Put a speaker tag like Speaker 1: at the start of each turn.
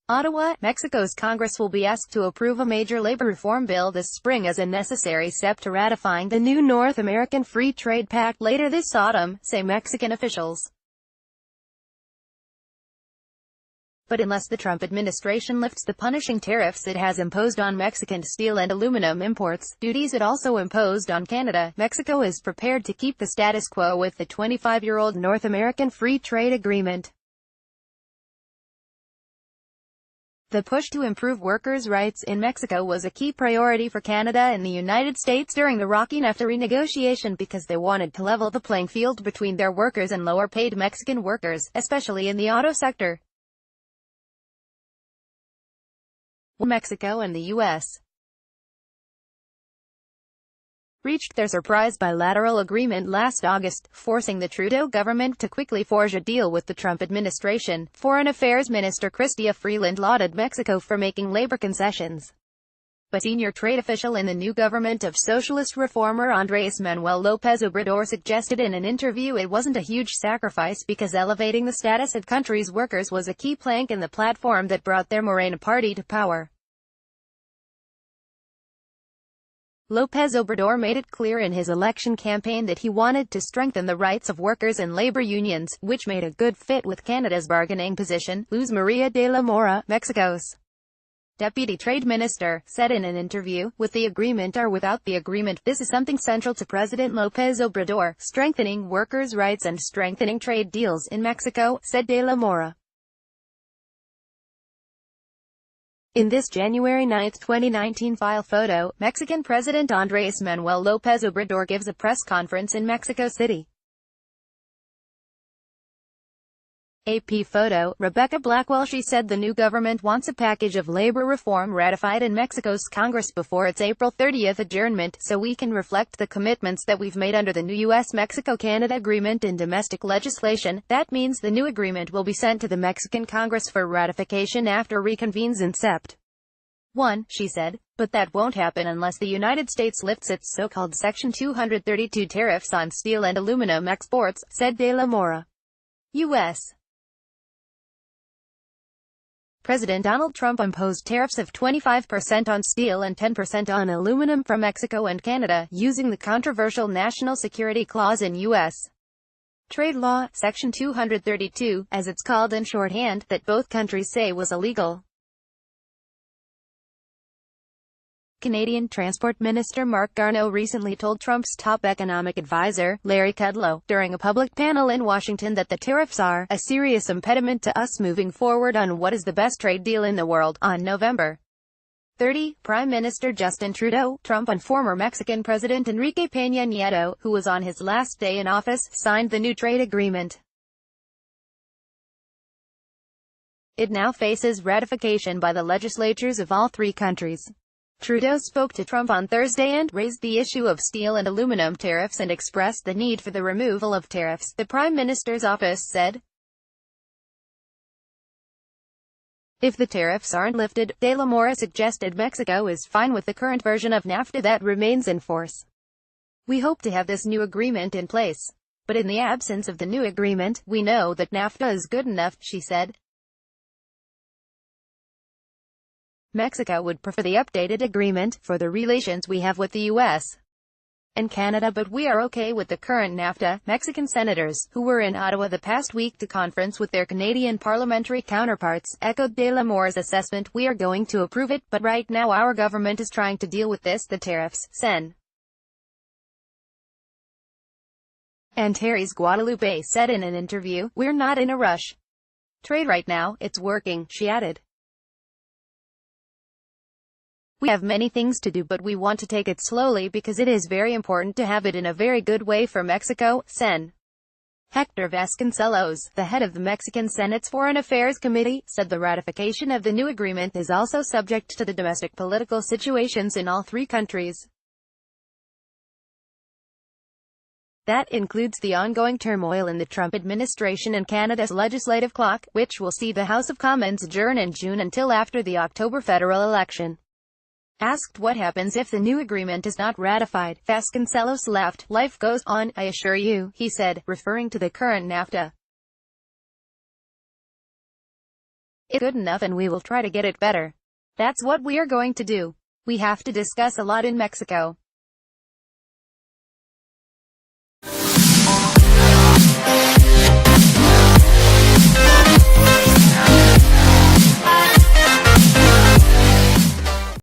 Speaker 1: Ottawa, Mexico's Congress will be asked to approve a major labor reform bill this spring as a necessary step to ratifying the new North American Free Trade Pact later this autumn, say Mexican officials. But unless the Trump administration lifts the punishing tariffs it has imposed on Mexican steel and aluminum imports, duties it also imposed on Canada, Mexico is prepared to keep the status quo with the 25-year-old North American Free Trade Agreement. The push to improve workers' rights in Mexico was a key priority for Canada and the United States during the rocky NAFTA renegotiation because they wanted to level the playing field between their workers and lower-paid Mexican workers, especially in the auto sector. Mexico and the U.S. reached their surprise bilateral agreement last August, forcing the Trudeau government to quickly forge a deal with the Trump administration. Foreign Affairs Minister Chrystia Freeland lauded Mexico for making labor concessions. But senior trade official in the new government of socialist reformer Andrés Manuel López Obrador suggested in an interview it wasn't a huge sacrifice because elevating the status of country's workers was a key plank in the platform that brought their Morena party to power. López Obrador made it clear in his election campaign that he wanted to strengthen the rights of workers and labor unions, which made a good fit with Canada's bargaining position. Luz Maria de la Mora, Mexico's deputy trade minister, said in an interview, "With the agreement or without the agreement, this is something central to President López Obrador, strengthening workers' rights and strengthening trade deals in Mexico," said de la Mora. In this January 9, 2019 file photo, Mexican President Andrés Manuel López Obrador gives a press conference in Mexico City. AP photo, Rebecca Blackwell. She said the new government wants a package of labor reform ratified in Mexico's Congress before its April 30 adjournment, so we can reflect the commitments that we've made under the new U.S.-Mexico-Canada agreement in domestic legislation. That means the new agreement will be sent to the Mexican Congress for ratification after reconvenes in Sept. 1, she said. But that won't happen unless the United States lifts its so-called Section 232 tariffs on steel and aluminum exports, said de la Mora. U.S. President Donald Trump imposed tariffs of 25% on steel and 10% on aluminum from Mexico and Canada, using the controversial National Security Clause in U.S. trade law, Section 232, as it's called in shorthand, that both countries say was illegal. Canadian Transport Minister Marc Garneau recently told Trump's top economic advisor, Larry Kudlow, during a public panel in Washington that the tariffs are a serious impediment to us moving forward on what is the best trade deal in the world. On November 30, Prime Minister Justin Trudeau, Trump and former Mexican President Enrique Peña Nieto, who was on his last day in office, signed the new trade agreement. It now faces ratification by the legislatures of all three countries. Trudeau spoke to Trump on Thursday and raised the issue of steel and aluminum tariffs and expressed the need for the removal of tariffs, the Prime Minister's office said. If the tariffs aren't lifted, de la Mora suggested Mexico is fine with the current version of NAFTA that remains in force. We hope to have this new agreement in place. But in the absence of the new agreement, we know that NAFTA is good enough, she said. Mexico would prefer the updated agreement, for the relations we have with the U.S. and Canada, but we are okay with the current NAFTA. Mexican senators, who were in Ottawa the past week to conference with their Canadian parliamentary counterparts, echoed de la Mora's assessment. We are going to approve it, but right now our government is trying to deal with the tariffs, Sen. Antares Guadalupe said in an interview, "We're not in a rush. Trade right now, it's working," she added. "We have many things to do, but we want to take it slowly because it is very important to have it in a very good way for Mexico," Sen. Hector Vasconcelos, the head of the Mexican Senate's Foreign Affairs Committee, said the ratification of the new agreement is also subject to the domestic political situations in all three countries. That includes the ongoing turmoil in the Trump administration and Canada's legislative clock, which will see the House of Commons adjourn in June until after the October federal election. Asked what happens if the new agreement is not ratified, Vasconcelos laughed. "Life goes on, I assure you," he said, referring to the current NAFTA. "It's good enough and we will try to get it better. That's what we are going to do. We have to discuss a lot in Mexico.